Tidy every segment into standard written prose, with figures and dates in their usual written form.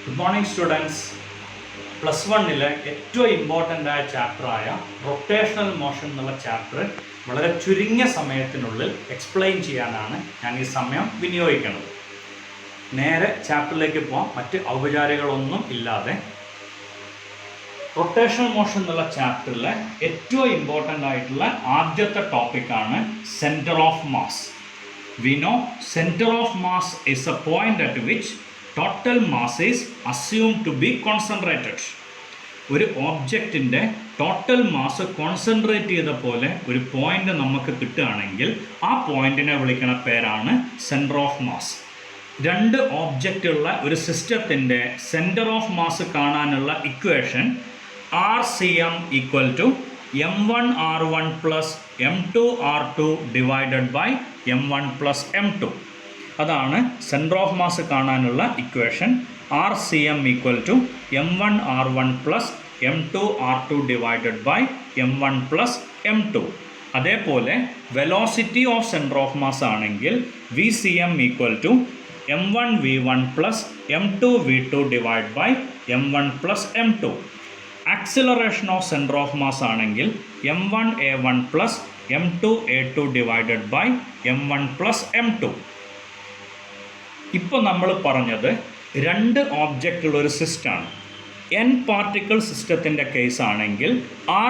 Good morning students. +1 ഏറ്റവും important ആയ ചാപ്റ്ററായ rotational motion എന്നുള്ള ചാപ്റ്റർ വളരെ ചുരുങ്ങിയ സമയത്തിനുള്ളിൽ എക്സ്പ്ലെയിൻ ചെയ്യാനാണ് ഞാൻ ഈ സമയം വിനിയോഗിക്കുന്നത്. നേരെ ചാപ്റ്ററിലേക്ക് പോകാം, മറ്റ് ഔപചാരികളൊന്നും ഇല്ലാതെ. റൊട്ടേഷണൽ മോഷൻ എന്നുള്ള ചാപ്റ്ററിലെ ഏറ്റവും ഇമ്പോർട്ടൻ്റ് ആയിട്ടുള്ള ആദ്യത്തെ ടോപ്പിക്കാണ് centre of mass. We know center of mass is a point at which total mass is assumed to be concentrated. ഒരു ഓബ്ജക്റ്റിൻ്റെ ടോട്ടൽ മാസ് കോൺസെൻട്രേറ്റ് ചെയ്ത പോലെ ഒരു പോയിന്റ് നമുക്ക് കിട്ടുകയാണെങ്കിൽ ആ പോയിന്റിനെ വിളിക്കുന്ന പേരാണ് സെൻറ്റർ ഓഫ് മാസ്. രണ്ട് ഓബ്ജക്റ്റ് ഉള്ള ഒരു സിസ്റ്റത്തിൻ്റെ സെൻറ്റർ ഓഫ് മാസ് കാണാനുള്ള equation RCM = m1r1 plus m2r2 divided by m1 plus m2. അതാണ് സെൻറ്റർ ഓഫ് മാസ് കാണാനുള്ള equation. RCM = m1r1 plus m2r2 divided by m1 plus m2. അതേപോലെ velocity of centre of mass ആണെങ്കിൽ VCM = m1v1 plus m2v2 divided by m1 plus m2. Acceleration of centre of mass ആണെങ്കിൽ m1a1 plus m2a2 divided by m1 plus m2. ഇപ്പോൾ നമ്മൾ പറഞ്ഞത് രണ്ട് object ഉള്ള ഒരു സിസ്റ്റമാണ്. n പാർട്ടിക്കിൾ സിസ്റ്റത്തിൻ്റെ കേസ് ആണെങ്കിൽ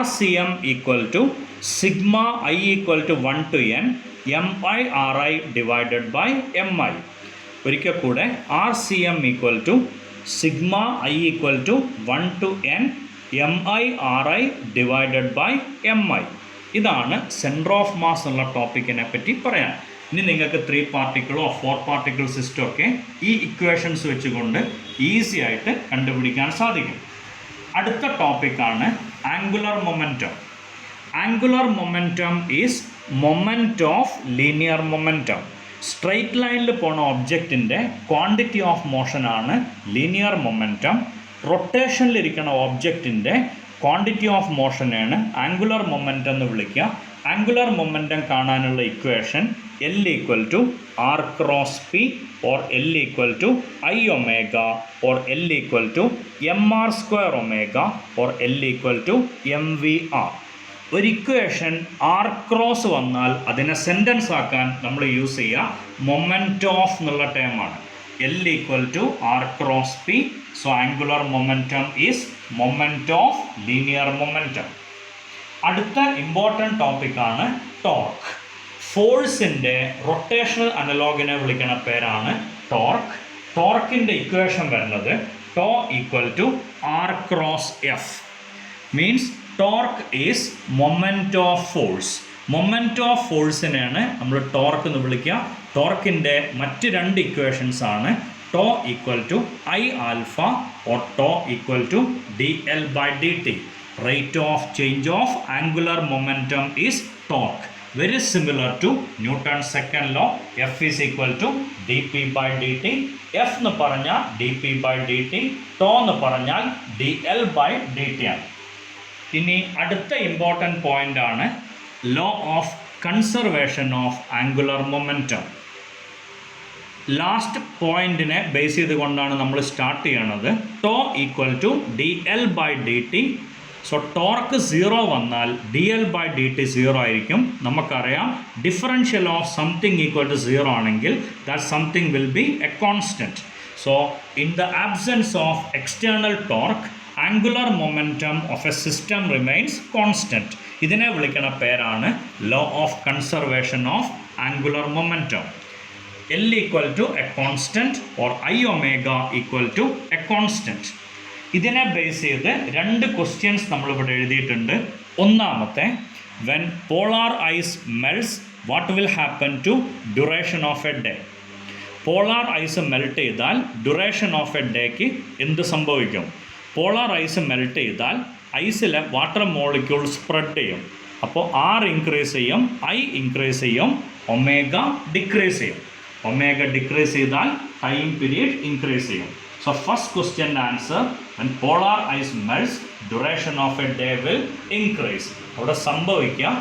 RCM = sigma i = 1 to n mi/ri divided by mi. ഒരിക്കൽ കൂടെ RCM = sigma i = 1 to n mi/ri divided by mi. ഇതാണ് സെൻറ്റർ ഓഫ് മാസ് എന്നുള്ള ടോപ്പിക്കിനെ പറ്റി പറയാൻ. ഇനി നിങ്ങൾക്ക് 3 പാർട്ടിക്കിളോ 4 പാർട്ടിക്കിൾ സിസ്റ്റം ഒക്കെ ഈ ഇക്വേഷൻസ് വെച്ചുകൊണ്ട് ഈസി ആയിട്ട് കണ്ടുപിടിക്കാൻ സാധിക്കും. അടുത്ത ടോപ്പിക്കാണ് angular momentum. Angular momentum is moment of linear momentum. Straight ലൈനിൽ പോണ ഒബ്ജക്റ്റിൻ്റെ ക്വാണ്ടിറ്റി ഓഫ് മോഷനാണ് ലീനിയർ മൊമെൻറ്റം. റൊട്ടേഷനിലിരിക്കുന്ന ഓബ്ജക്റ്റിൻ്റെ ക്വാണ്ടിറ്റി ഓഫ് മോഷനാണ് ആംഗുലർ മൊമെൻറ്റം എന്ന് വിളിക്കുക. ആംഗുലർ മൊമെൻറ്റം കാണാനുള്ള equation L = R cross P or L = I omega or L = mr² omega or L = mvr. ഒരു ഇക്വേഷൻ R ക്രോസ് വന്നാൽ അതിനെ സെൻറ്റൻസ് ആക്കാൻ നമ്മൾ യൂസ് ചെയ്യുക മൊമെൻറ്റ് ഓഫ് എന്നുള്ള ടേമാണ്. L = R cross P. So angular momentum is moment of linear momentum. അടുത്ത important ടോപ്പിക്കാണ് torque. ഫോഴ്സിൻ്റെ റൊട്ടേഷണൽ അനലോഗിനെ വിളിക്കുന്ന പേരാണ് ടോർക്ക്. ടോർക്കിൻ്റെ ഇക്വേഷൻ വരുന്നത് tau = R cross F. Means torque is moment of force. Moment of ഫോഴ്സിനെയാണ് നമ്മൾ ടോർക്ക് എന്ന് വിളിക്കുക. ടോർക്കിൻ്റെ മറ്റ് രണ്ട് ഇക്വേഷൻസ് ആണ് tau = I alpha or tau = dL/dt. Rate of change of angular momentum is torque. Very similar to Newton's second law. F is equal to dP/dt. F എന്ന് പറഞ്ഞാൽ dP/dt, ടോ എന്ന് പറഞ്ഞാൽ dL/dt ആണ്. ഇനി അടുത്ത ഇമ്പോർട്ടൻ്റ് പോയിൻ്റ് ആണ് law of conservation of angular momentum. Last പോയിന്റിനെ base ചെയ്തുകൊണ്ടാണ് നമ്മൾ സ്റ്റാർട്ട് ചെയ്യണത്. To = dL/dt. സോ ടോർക്ക് 0 വന്നാൽ dL/dt 0 ആയിരിക്കും. നമുക്കറിയാം ഡിഫറൻഷ്യൽ ഓഫ് സംതിങ് = 0 ആണെങ്കിൽ that something will be A constant. So in the absence of external torque angular momentum of A system remains constant. ഇതിനെ വിളിക്കുന്ന പേരാണ് law of conservation of angular momentum. L = a constant or I omega = a constant. ഇതിനെ base ചെയ്ത് രണ്ട് questions നമ്മളിവിടെ എഴുതിയിട്ടുണ്ട്. ഒന്നാമത്തെ, when polar ice melts what will happen to duration of a day? Polar ice melt ചെയ്താൽ duration of a ഡേക്ക് എന്ത് സംഭവിക്കും? പോളാർ ഐസ് മെൽറ്റ് ചെയ്താൽ ഐസിലെ വാട്ടർ മോളിക്യൂൾ സ്പ്രെഡ് ചെയ്യും. അപ്പോൾ R ഇൻക്രീസ് ചെയ്യും, I ഇൻക്രീസ് ചെയ്യും, ഒമേഗ ഡിക്രീസ് ചെയ്യും. ഒമേഗ ഡിക്രീസ് ചെയ്താൽ ടൈം പീരീഡ് ഇൻക്രീസ് ചെയ്യും. So first question answer, when polar ice melts duration of a day will increase. അവിടെ സംഭവിക്കുക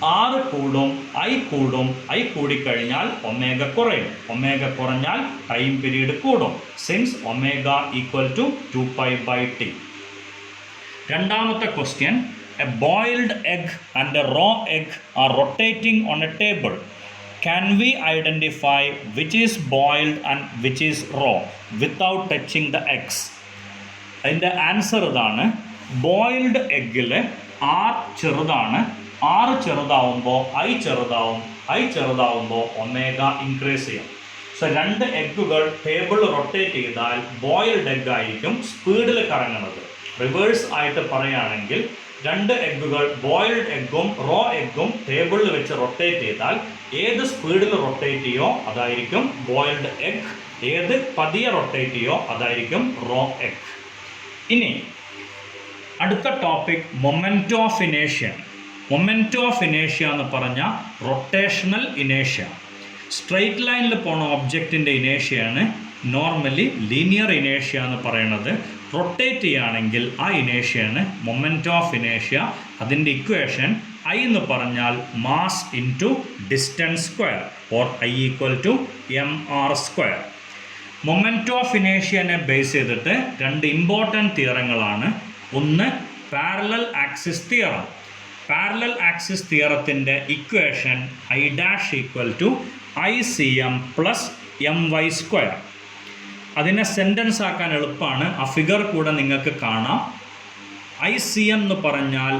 R കൂടും, I കൂടും, I കൂടിക്കഴിഞ്ഞാൽ ഒമേഗ കുറയും, ഒമേഗ കുറഞ്ഞാൽ ടൈം പീരീഡ് കൂടും. Since omega equal to 2π/t. രണ്ടാമത്തെ question, a boiled egg and a raw egg are rotating on a table. Can we identify which is boiled and which is raw without touching the eggs? അതിൻ്റെ answer ഇതാണ്. Boiled എഗ്ഗിൽ R ചെറുതാണ്, R ചെറുതാവുമ്പോൾ I ചെറുതാവും, I ചെറുതാവുമ്പോൾ omega increase ചെയ്യും. So രണ്ട് എഗ്ഗുകൾ ടേബിൾ റൊട്ടേറ്റ് ചെയ്താൽ ബോയിൽഡ് എഗ് ആയിരിക്കും സ്പീഡിൽ കറങ്ങുന്നത്. റിവേഴ്സ് ആയിട്ട് പറയുകയാണെങ്കിൽ രണ്ട് എഗ്ഗുകൾ ബോയിൽഡ് എഗ്ഗും റോ എഗ്ഗും ടേബിളിൽ വെച്ച് റൊട്ടേറ്റ് ചെയ്താൽ ഏത് സ്പീഡിൽ റൊട്ടേറ്റ് ചെയ്യോ അതായിരിക്കും ബോയിൽഡ് എഗ്, ഏത് പതിയെ റൊട്ടേറ്റ് ചെയ്യോ അതായിരിക്കും റോ എഗ്. ഇനി അടുത്ത topic memento of ഇനേഷ്യ. Memento of ഇനേഷ്യ എന്ന് പറഞ്ഞാൽ റൊട്ടേഷണൽ ഇനേഷ്യ. സ്ട്രെയിറ്റ് ലൈനിൽ പോണ ഒബ്ജക്റ്റിൻ്റെ ഇനേഷ്യയാണ് നോർമലി ലീനിയർ ഇനേഷ്യ എന്ന് പറയുന്നത്. റൊട്ടേറ്റ് ചെയ്യുകയാണെങ്കിൽ ആ ഇനേഷ്യയാണ് മൊമെൻറ്റോ ഓഫ് ഇനേഷ്യ. അതിൻ്റെ ഇക്വേഷൻ I എന്ന് പറഞ്ഞാൽ mass into distance square or I equal to mr². Moment of ഇനേഷ്യനെ ബേസ് ചെയ്തിട്ട് രണ്ട് ഇമ്പോർട്ടൻറ്റ് തിയറങ്ങളാണ്. ഒന്ന് parallel axis theorem. Parallel axis തിയറത്തിൻ്റെ equation I' equal to ICM plus my². അതിനെ സെൻറ്റൻസ് ആക്കാൻ എളുപ്പമാണ്, ആ ഫിഗർ കൂടെ നിങ്ങൾക്ക് കാണാം. ICM എന്ന് പറഞ്ഞാൽ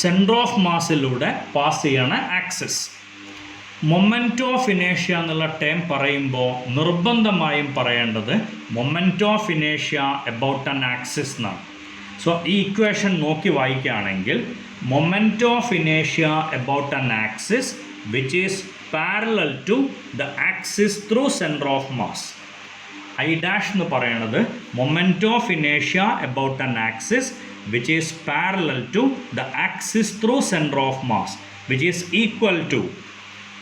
സെൻറ്റർ ഓഫ് മാസിലൂടെ പാസ് ചെയ്യണ ആക്സിസ്. മൊമെൻറ്റോ ഓഫ് ഇനേഷ്യ എന്നുള്ള ടേം പറയുമ്പോൾ നിർബന്ധമായും പറയേണ്ടത് മൊമെൻറ്റോ ഓഫ് ഇനേഷ്യ എബൌട്ട് ആൻ ആക്സിസ് എന്നാണ്. സോ ഈ ഇക്വേഷൻ നോക്കി വായിക്കുകയാണെങ്കിൽ മൊമെൻറ്റോ ഓഫ് ഇനേഷ്യ about an axis which is parallel to the axis through centre of mass. I' എന്ന് പറയുന്നത് മൊമെൻറ്റോ ഓഫ് ഇനേഷ്യ about an axis which is parallel to the axis through centre of mass which is equal to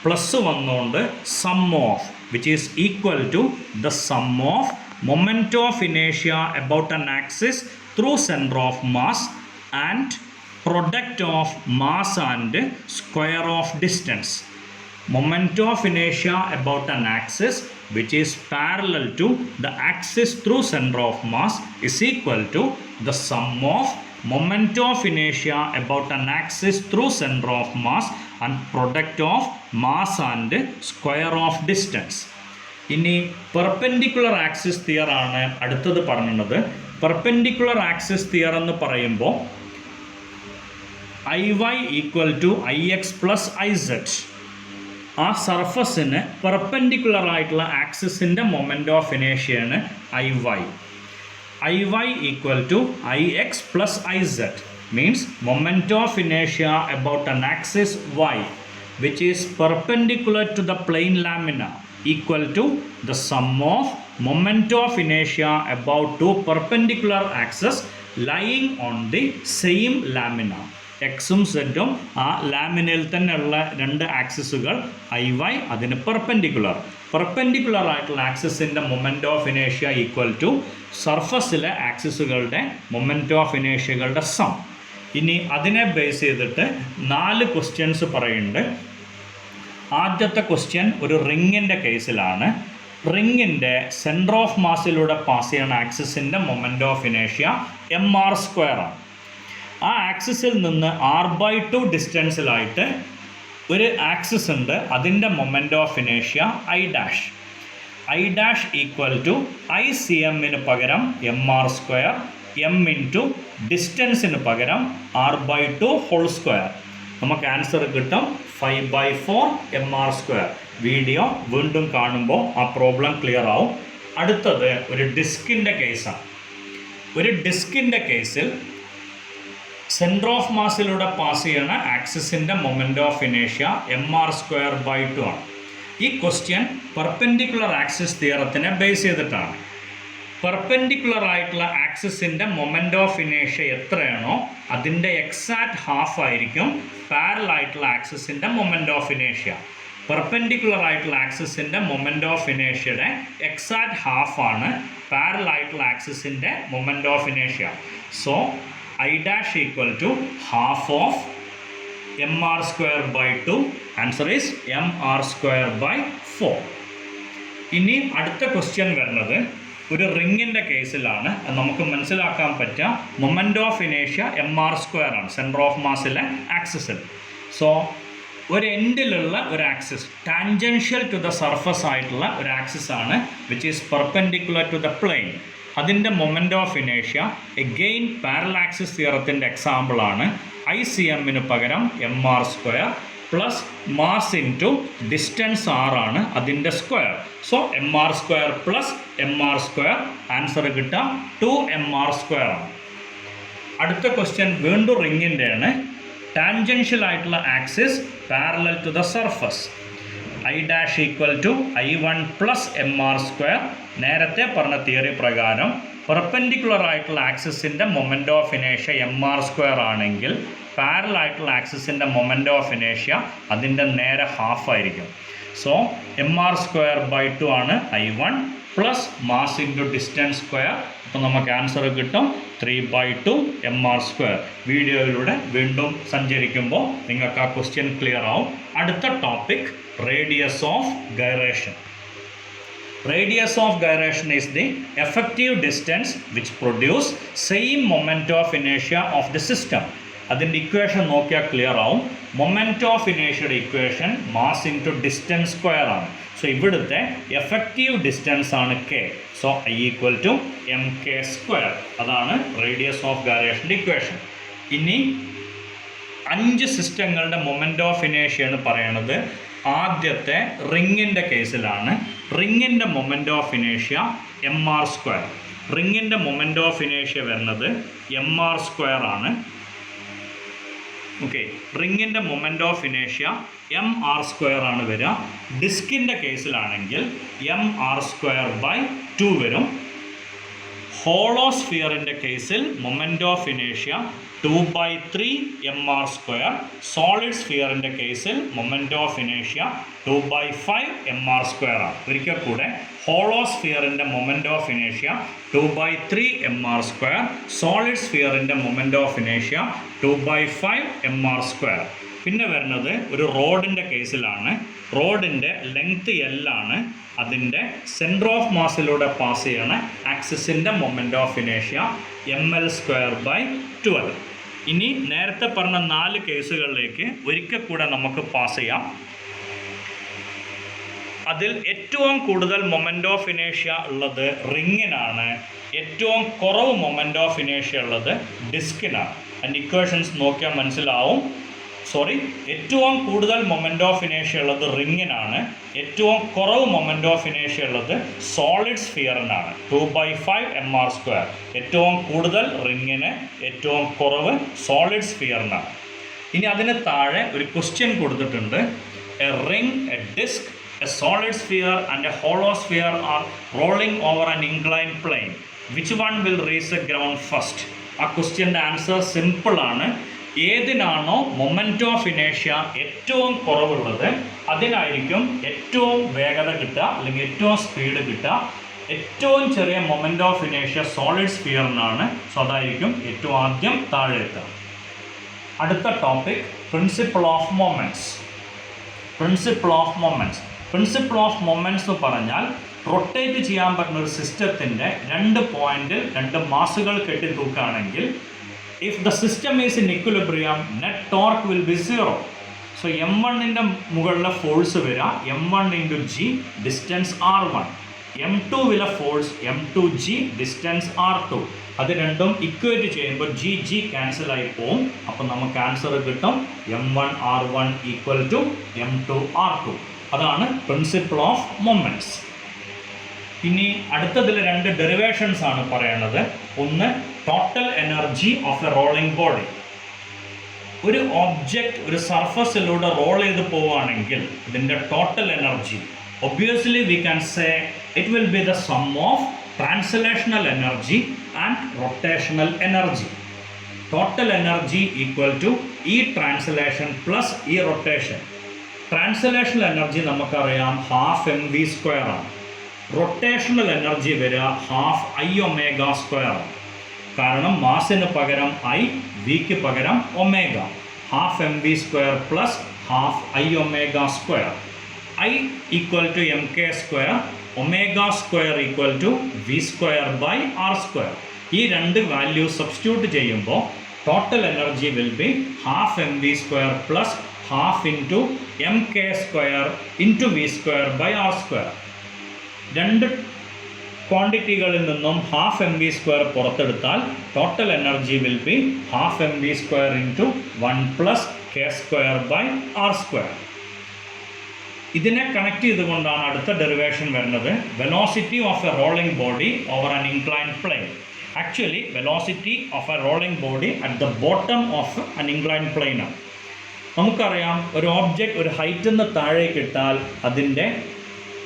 plus വന്നുകൊണ്ട് sum of which is equal to the sum of moment of ഇനേഷ്യ about an axis through centre of mass and product of mass and square of distance. Momento of inertia about an axis which is parallel to the axis through center of mass is equal to the sum of momento of inertia about an axis through center of mass and product of mass and square of distance. ഇനി perpendicular axis theorem ആണ് അടുത്തത് പറഞ്ഞത്. Perpendicular axis theorem എന്ന് പറയുമ്പോൾ IY equal to IX plus IZ. ആ സർഫസിന് perpendicular ആയിട്ടുള്ള ആക്സിസിൻ്റെ മൊമെൻറ്റോ ഓഫ് ഇനേഷ്യയാണ് IY. IY equal to IX plus IZ means moment of ഇനേഷ്യ about an axis Y which is perpendicular to the plane lamina equal to the sum of momento of inertia about two perpendicular axes lying on the same lamina. എക്സും സെറ്റും ആ ലാമിനയിൽ തന്നെയുള്ള രണ്ട് ആക്സിസുകൾ IY അതിന് perpendicular ആയിട്ടുള്ള ആക്സിസിൻ്റെ moment of ഇനേഷ്യ equal to സർഫസിലെ ആക്സിസുകളുടെ മൊമെൻറ്റോ ഓഫ് ഇനേഷ്യകളുടെ സം. ഇനി അതിനെ ബേസ് ചെയ്തിട്ട് 4 ക്വസ്റ്റ്യൻസ് പറയുന്നുണ്ട്. ആദ്യത്തെ ക്വസ്റ്റ്യൻ ഒരു റിങ്ങിൻ്റെ കേസിലാണ്. റിങ്ങിൻ്റെ സെൻറ്റർ ഓഫ് മാസിലൂടെ പാസ് ചെയ്യുന്ന ആക്സിസിൻ്റെ മൊമെൻറ്റോ ഓഫ് ഇനേഷ്യ mr² ആണ്. ആ ആക്സിസിൽ നിന്ന് r/2 ഡിസ്റ്റൻസിലായിട്ട് ഒരു ആക്സിസ് ഉണ്ട്, അതിൻ്റെ മൊമെൻറ്റോ ഓഫ് ഇനേഷ്യ I' ഈക്വൽ ടു ICMന് പകരം mr², m ഇൻറ്റു ഡിസ്റ്റൻസിന് പകരം r/2 ഹോൾ സ്ക്വയർ. നമുക്ക് ആൻസർ കിട്ടും 5/4 mr². വീഡിയോ വീണ്ടും കാണുമ്പോൾ ആ പ്രോബ്ലം ക്ലിയർ ആവും. അടുത്തത് ഒരു ഡിസ്കിൻ്റെ കേസാണ്. ഒരു ഡിസ്കിൻ്റെ കേസിൽ സെൻറ്റർ ഓഫ് മാസിലൂടെ പാസ് ചെയ്യുന്ന ആക്സിസിൻ്റെ മൊമെൻറ്റോ ഓഫ് ഇനേഷ്യ mr²/2 ആണ്. ഈ ക്വസ്റ്റ്യൻ പെർപെൻഡിക്കുലർ ആക്സിസ് തിയറത്തിനെ ബേസ് ചെയ്തിട്ടാണ്. പെർപെൻഡിക്കുലർ ആയിട്ടുള്ള ആക്സിസിൻ്റെ മൊമെൻറ്റോ ഓഫ് ഇനേഷ്യ എത്രയാണോ അതിൻ്റെ എക്സാക്റ്റ് ഹാഫ് ആയിരിക്കും പാരലൽ ആയിട്ടുള്ള ആക്സിസിൻ്റെ മൊമെൻറ്റോ ഓഫ് ഇനേഷ്യ. പെർപെൻഡിക്കുലർ ആയിട്ടുള്ള ആക്സിസിൻ്റെ മൊമെൻറ്റോ ഓഫ് ഇനേഷ്യയുടെ എക്സാക്റ്റ് ഹാഫാണ് പാരലൽ ആയിട്ടുള്ള ആക്സിസിൻ്റെ മൊമെൻറ്റോ ഓഫ് ഇനേഷ്യ. So I' equal to half of mr square by 2. Answer is mr square by 4. ഇനി അടുത്ത ക്വസ്റ്റ്യൻ വരുന്നത് ഒരു റിങ്ങിൻ്റെ കേസിലാണ്. നമുക്ക് മനസ്സിലാക്കാൻ പറ്റുക മൊമെൻ്റ് ഓഫ് ഇനേഷ്യ mr² ആണ്, സെൻറ്റർ ഓഫ് മാസിലെ ആക്സിസിൽ. സോ ഒരു എൻഡിലുള്ള ഒരു axis, tangential to the surface ആയിട്ടുള്ള ഒരു ആക്സിസ് ആണ്, which is perpendicular to the plane. അതിൻ്റെ മൊമെൻ്റ് ഓഫ് ഇനേഷ്യ എഗെയിൻ പാരലാക്സിസ് തിയറത്തിൻ്റെ എക്സാമ്പിളാണ്. ICM-ന് പകരം mr² plus mass into distance r ആണ് അതിൻ്റെ square. So mr² plus mr², answer കിട്ടുക 2mr² ആണ്. അടുത്ത ക്വസ്റ്റ്യൻ വീണ്ടും റിങ്ങിൻ്റെ ആണ്. ടാൻജൻഷ്യൽ ആയിട്ടുള്ള axis parallel to the surface, I' equal to I1 plus mr². നേരത്തെ പറഞ്ഞ തിയറി പ്രകാരം പെർപെൻഡിക്കുലർ ആയിട്ടുള്ള ആക്സിസിൻ്റെ മൊമെൻ്റ് ഓഫ് ഇനേഷ്യ mr² ആണെങ്കിൽ പാരലൽ ആയിട്ടുള്ള ആക്സിസിൻ്റെ മൊമെൻ്റ് ഓഫ് ഇനേഷ്യ അതിൻ്റെ നേരെ ഹാഫ് ആയിരിക്കും. സോ mr² by 2 ആണ് I1 plus mass into distance square. അപ്പോൾ നമുക്ക് ആൻസർ കിട്ടും 3/2 mr². വീഡിയോയിലൂടെ വീണ്ടും സഞ്ചരിക്കുമ്പോൾ നിങ്ങൾക്ക് ആ ക്വസ്റ്റ്യൻ ക്ലിയർ ആവും. അടുത്ത topic radius of gyration. Radius of gyration is the effective distance which produce same moment of inertia of the system. അതിൻ്റെ ഇക്വേഷൻ നോക്കിയാൽ ക്ലിയർ ആവും. മൊമെൻ്റ് ഓഫ് ഇനേഷ്യയുടെ equation mass into distance square ആണ്. So ഇവിടുത്തെ effective distance ആണ് k. So I equal to mk². അതാണ് radius of ഗൈറേഷൻ്റെ equation. ഇനി 5 സിസ്റ്റങ്ങളുടെ മൊമെൻ്റ് ഓഫ് ഇനേഷ്യ എന്ന് പറയുന്നത് ആദ്യത്തെ റിങ്ങിൻ്റെ കേസിലാണ്. റിങ്ങിൻ്റെ മൊമെൻ്റ് ഓഫ് ഇനേഷ്യ mr². റിങ്ങിൻ്റെ മൊമെൻ്റ് ഓഫ് ഇനേഷ്യ വരുന്നത് mr² ആണ്. ഓക്കെ, റിങ്ങിൻ്റെ മൊമെൻ്റ് ഓഫ് ഇനേഷ്യ mr² ആണ് വരിക. ഡിസ്കിൻ്റെ കേസിലാണെങ്കിൽ mr² by 2 വരും. ഹോളോസ്ഫിയറിൻ്റെ കേസിൽ മൊമെൻ്റ് ഓഫ് ഇനേഷ്യ 2/3 mr². സോളിഡ് സ്ഫിയറിൻ്റെ കേസിൽ മൊമെൻ്റ് ഓഫ് ഇനേഷ്യ 2/5 mr² ആണ്. ഒരിക്കൽ കൂടെ ഹോളോസ്ഫിയറിൻ്റെ മൊമെൻ്റ് ഓഫ് ഇനേഷ്യ 2/3 mr². സോളിഡ് സ്ഫിയറിൻ്റെ മൊമെൻ്റ് ഓഫ് ഇനേഷ്യ 2/5 mr². പിന്നെ വരുന്നത് ഒരു റോഡിൻ്റെ കേസിലാണ്. റോഡിൻ്റെ ലെങ്ത് L ആണ്. അതിൻ്റെ സെൻറ്റർ ഓഫ് മാസിലൂടെ പാസ് ചെയ്യണ ആക്സിസിൻ്റെ മൊമെൻ്റ് ഓഫ് ഇനേഷ്യ ml² by 12. ഇനി നേരത്തെ പറഞ്ഞ 4 കേസുകളിലേക്ക് ഒരിക്കൽ കൂടെ നമുക്ക് പാസ് ചെയ്യാം. അതിൽ ഏറ്റവും കൂടുതൽ മൊമെൻ്റ് ഓഫ് ഇനേഷ്യ ഉള്ളത് റിങ്ങിനാണ്. ഏറ്റവും കുറവ് മൊമെൻ്റ് ഓഫ് ഇനേഷ്യ ഉള്ളത് ഡിസ്കിനാണ്. അതിൻ്റെ ഇക്വേഷൻസ് നോക്കിയാൽ മനസ്സിലാവും. ഏറ്റവും കൂടുതൽ മൊമെൻ്റ് ഓഫ് ഇനേഷ്യ ഉള്ളത് റിങ്ങിനാണ്. ഏറ്റവും കുറവ് മൊമെൻ്റ് ഓഫ് ഇനേഷ്യ ഉള്ളത് സോളിഡ് സ്ഫിയറിനാണ്, 2/5 mr². ഏറ്റവും കൂടുതൽ റിങ്ങിന്, ഏറ്റവും കുറവ് സോളിഡ് സ്ഫിയറിനാണ്. ഇനി അതിന് താഴെ ഒരു ക്വസ്റ്റ്യൻ കൊടുത്തിട്ടുണ്ട്. A ring, a disc, a solid sphere and a hollow sphere are rolling over an incline plane. Which one will reach the ground first? ആ ക്വസ്റ്റ്യൻ്റെ ആൻസർ സിമ്പിളാണ്. ഏതിനാണോ മൊമെൻ്റ് ഓഫ് ഇനേഷ്യ ഏറ്റവും കുറവുള്ളത് അതിനായിരിക്കും ഏറ്റവും വേഗത കിട്ടുക, അല്ലെങ്കിൽ ഏറ്റവും സ്പീഡ് കിട്ടുക. ഏറ്റവും ചെറിയ മൊമെൻ്റ് ഓഫ് ഇനേഷ്യ സോളിഡ് സ്ഫിയറിനാണ്. സോ അതായിരിക്കും ഏറ്റവും ആദ്യം താഴെ എത്തുക. അടുത്ത topic principle of moments. Principle of moments എന്ന് പറഞ്ഞാൽ റൊട്ടേറ്റ് ചെയ്യാൻ പറ്റുന്ന ഒരു സിസ്റ്റത്തിൻ്റെ 2 പോയിന്റിൽ 2 മാസുകൾ കെട്ടി തൂക്കുകയാണെങ്കിൽ if the system is in equilibrium, net torque will be 0. So m1ൻ്റെ മുകളിലെ ഫോഴ്സ് വരിക m1 × g, distance r1. m2 വില ഫോഴ്സ് m2g, ഡിസ്റ്റൻസ് r2. അത് രണ്ടും ഇക്വേറ്റ് ചെയ്യുമ്പോൾ g ക്യാൻസൽ ആയി പോവും. അപ്പോൾ നമുക്ക് ആൻസർ കിട്ടും m1r1 ഈക്വൽ ടു m2r2. അതാണ് പ്രിൻസിപ്പിൾ ഓഫ് മൊമെൻറ്റ്സ്. ഇനി അടുത്തതിൽ 2 ഡെറിവേഷൻസ് ആണ് പറയുന്നത്. ഒന്ന് total energy of a rolling body. ഒരു ഒബ്ജക്റ്റ് ഒരു സർഫസിലൂടെ റോൾ ചെയ്ത് പോവുകയാണെങ്കിൽ ഇതിൻ്റെ total energy obviously we can say it will be the sum of translational energy and rotational energy. Total energy equal to E translation plus E rotation. Translational energy നമുക്കറിയാം 12mv² ആണ്. Rotational energy വരിക 12 Iω². കാരണം മാസിന് പകരം I, വിക്ക് പകരം omega. half mv square plus half I omega square. I equal to mk square, omega square equal to v square by r square. ഈ രണ്ട് values substitute ചെയ്യുമ്പോൾ total energy will be half M V square plus half into M K square into V square by R square. രണ്ട് ക്വാണ്ടിറ്റികളിൽ നിന്നും half M V square പുറത്തെടുത്താൽ total energy will be half M V square into 1 plus K square by R square. ഇതിനെ connect ചെയ്തുകൊണ്ടാണ് അടുത്ത derivation വരുന്നത്. Velocity of a rolling body over an inclined plane. Actually velocity of a rolling body at the bottom of an inclined plain ആണ്. നമുക്കറിയാം, ഒരു object ഒരു ഹൈറ്റിൽ നിന്ന് താഴേക്ക് ഇട്ടാൽ അതിൻ്റെ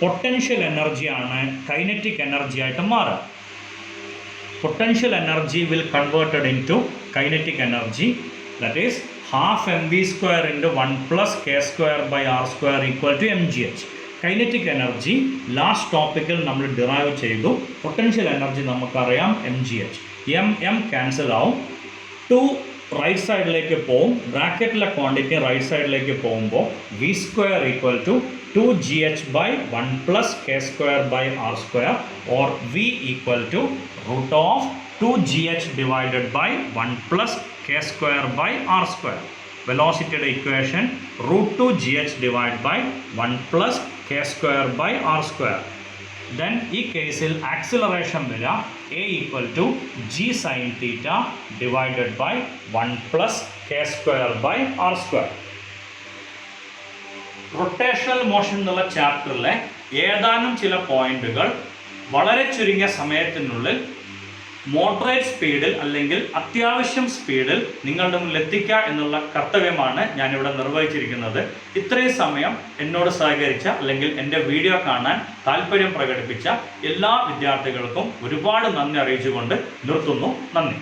പൊട്ടൻഷ്യൽ എനർജിയാണ് കൈനറ്റിക് എനർജി ആയിട്ട് മാറുക. Potential energy will converted into kinetic energy, that is half mv square into 1 plus k square by r square equal to mgh. Kinetic energy last ടോപ്പിക്കിൽ നമ്മൾ ഡിറൈവ് ചെയ്തു. പൊട്ടൻഷ്യൽ എനർജി നമുക്കറിയാം mgh. m cancel ആവും, 2 right സൈഡിലേക്ക് പോവും, ബ്രാക്കറ്റിലെ quantity right സൈഡിലേക്ക് പോകുമ്പോൾ V square equal to 2gh by 1 plus k square by r square or v equal to root of 2gh divided by 1 plus k square by r square. Velocity equation root 2gh divided by 1 plus k square by r square. Then ഈ കേസിൽ acceleration വരിക a equal to g sin theta divided by 1 plus k square by r square. Rotational motion എന്നുള്ള ചാപ്റ്ററിലെ ഏതാനും ചില പോയിന്റുകൾ വളരെ ചുരുങ്ങിയ സമയത്തിനുള്ളിൽ മോഡറേറ്റ് സ്പീഡിൽ അല്ലെങ്കിൽ അത്യാവശ്യം സ്പീഡിൽ നിങ്ങളുടെ മുന്നിൽ എത്തിക്കുക എന്നുള്ള കർത്തവ്യമാണ് ഞാനിവിടെ നിർവഹിച്ചിരിക്കുന്നത്. ഇത്രയും സമയം എന്നോട് സഹകരിച്ച അല്ലെങ്കിൽ എൻ്റെ വീഡിയോ കാണാൻ താല്പര്യം പ്രകടിപ്പിച്ച എല്ലാ വിദ്യാർത്ഥികൾക്കും ഒരുപാട് നന്ദി അറിയിച്ചുകൊണ്ട് നിർത്തുന്നു. നന്ദി.